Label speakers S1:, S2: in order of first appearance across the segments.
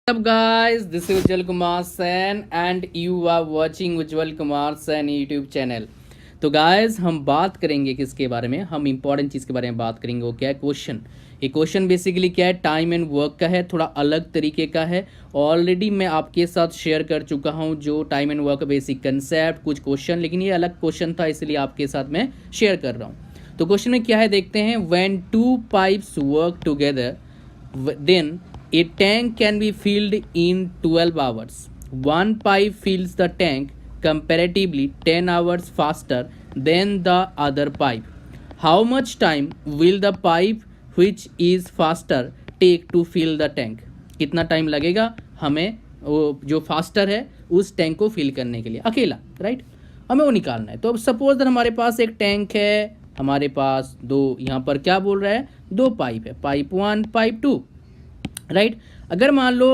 S1: What's up guys, this is Ujjwal Kumar Sen and you are watching Ujjwal Kumar Sen YouTube channel. तो guys हम बात करेंगे किसके बारे में, हम इंपॉर्टेंट चीज़ के बारे में बात करेंगे। वो क्या है, क्वेश्चन। ये क्वेश्चन बेसिकली क्या है, टाइम एंड वर्क का है, थोड़ा अलग तरीके का है। ऑलरेडी मैं आपके साथ शेयर कर चुका हूँ जो टाइम एंड वर्क का बेसिक कंसेप्ट, कुछ क्वेश्चन, लेकिन ये अलग क्वेश्चन था इसलिए आपके साथ मैं शेयर कर रहा हूँ। तो क्वेश्चन में क्या है देखते हैं। When two pipes work together then a tank can be filled in 12 hours. One pipe fills the tank comparatively 10 hours faster than the other pipe. How much time will the pipe which is faster take to fill the tank? कितना time लगेगा हमें वो जो faster है उस tank को fill करने के लिए, अकेला, राइट? हमें वो निकालना है। तो अब सपोज दैट हमारे पास एक टैंक है, हमारे पास दो, यहाँ पर क्या बोल रहा है, दो पाइप है, पाइप 1 पाइप 2, राइट। अगर मान लो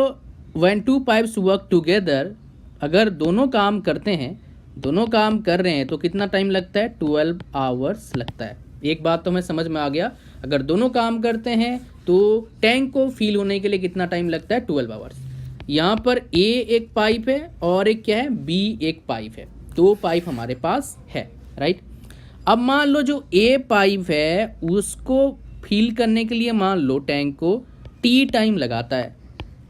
S1: when two pipes work together, अगर दोनों काम करते हैं, दोनों काम कर रहे हैं तो कितना टाइम लगता है, 12 आवर्स लगता है। एक बात तो हमें समझ में आ गया, अगर दोनों काम करते हैं तो टैंक को फिल होने के लिए कितना टाइम लगता है, 12 आवर्स। यहाँ पर ए एक पाइप है और एक क्या है, बी एक पाइप है, दो पाइप हमारे पास है, राइट। अब मान लो जो ए पाइप है उसको फिल करने के लिए मान लो टैंक को टी टाइम लगाता है,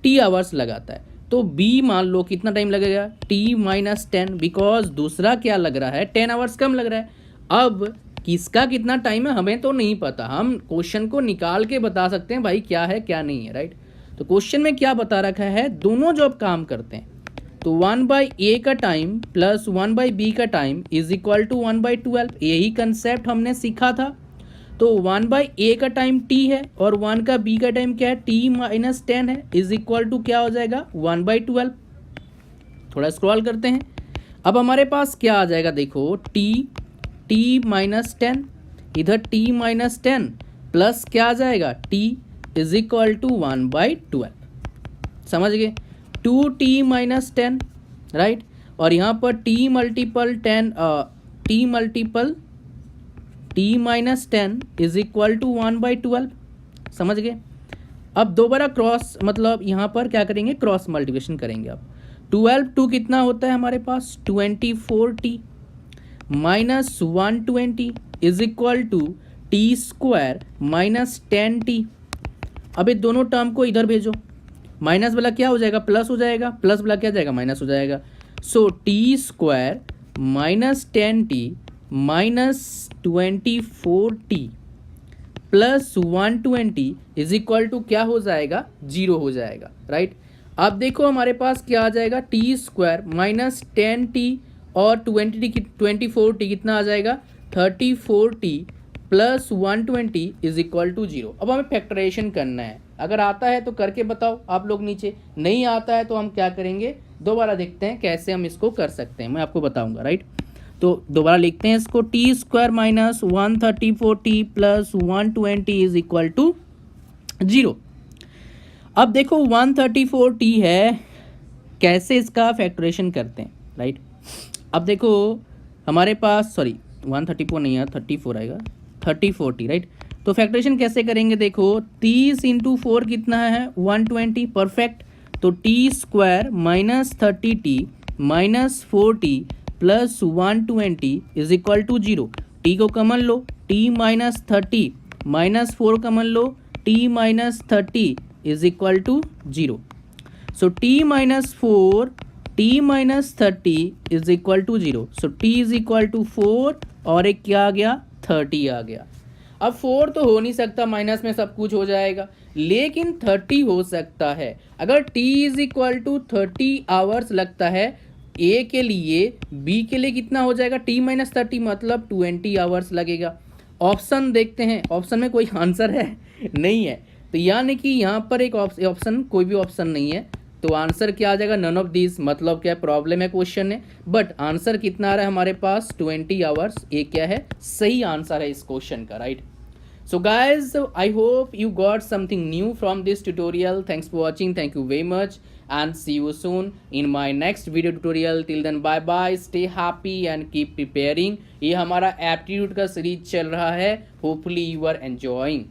S1: टी आवर्स लगाता है, तो बी मान लो कितना टाइम लगेगा, टी माइनस 10, बिकॉज दूसरा क्या लग रहा है, 10 आवर्स कम लग रहा है। अब किसका कितना टाइम है हमें तो नहीं पता, हम क्वेश्चन को निकाल के बता सकते हैं भाई क्या है क्या नहीं है, राइट। तो क्वेश्चन में क्या बता रखा है, दोनों जब काम करते हैं तो 1/a का टाइम प्लस 1/b का टाइम इज इक्वल टू 1/12। यही कंसेप्ट हमने सीखा था। तो 1/a का टाइम t है और 1 का b का टाइम क्या है, t माइनस 10 है, इज इक्वल टू क्या हो जाएगा, 1/12। थोड़ा स्क्रॉल करते हैं। अब हमारे पास क्या आ जाएगा, देखो t माइनस 10, इधर t माइनस 10 प्लस क्या आ जाएगा, t इज इक्वल टू 1/12। समझ गए, 2t माइनस 10, राइट। और यहाँ पर t multiple 10, t minus 10 is equal to 1/12। समझ गए। अब दोबारा क्रॉस, मतलब यहाँ पर क्या करेंगे, क्रॉस मल्टीप्लिकेशन करेंगे। अब 12 टू कितना होता है हमारे पास, 24t minus 120 is equal to t square minus 10t। अब ये दोनों टर्म को इधर भेजो, माइनस वाला क्या हो जाएगा, प्लस हो जाएगा, प्लस वाला क्या जाएगा, माइनस हो जाएगा। So T square minus 10t minus 24t plus 120 is equal to क्या हो जाएगा, 0 हो जाएगा, राइट। अब देखो हमारे पास क्या आ जाएगा, टी स्क्वायर माइनस 10t और 24t कितना आ जाएगा, 34t plus 120 is equal to 0। अब हमें फैक्टराइजेशन करना है, अगर आता है तो करके बताओ आप लोग नीचे, नहीं आता है तो हम क्या करेंगे, दोबारा देखते हैं कैसे हम इसको कर सकते हैं, मैं आपको बताऊंगा, राइट। तो दोबारा लिखते हैं इसको, t square minus 134t plus 120 is equal to 0। अब देखो 134t है, कैसे इसका फैक्टरेशन करते हैं, राइट। अब देखो हमारे पास, सॉरी 134 नहीं है, 34 आएगा, 34t, राइट। तो फैक्टरेशन कैसे करेंगे, देखो 30 इंटू 4 कितना है, 120, परफेक्ट। तो T square minus 30t minus 4t plus 120 is equal to 0। T को कमन लो, टी माइनस 30 माइनस 4 कमन लो, T minus 30 is equal to 0। So T minus 4, T minus 30 is equal to 0। So T is equal to 4 और एक क्या आ गया, 30 आ गया। अब 4 तो हो नहीं सकता, माइनस में सब कुछ हो जाएगा, लेकिन 30 हो सकता है। अगर t is equal to 30 hours लगता है ए के लिए, बी के लिए कितना हो जाएगा, t माइनस 30 मतलब 20 आवर्स लगेगा। ऑप्शन देखते हैं, ऑप्शन में कोई आंसर है नहीं है, तो यानी कि यहाँ पर एक ऑप्शन, कोई भी ऑप्शन नहीं है, तो आंसर क्या आ जाएगा, नन ऑफ दिस। मतलब क्या प्रॉब्लम है, क्वेश्चन है, बट आंसर कितना आ रहा है हमारे पास, 20 आवर्स। ये क्या है, सही आंसर है इस क्वेश्चन का, right. So guys, I hope you got something new from this tutorial. Thanks for watching. Thank you very much and see you soon in my next video tutorial. Till then, bye bye. Stay happy and keep preparing. ये हमारा aptitude का series चल रहा है. Hopefully you are enjoying.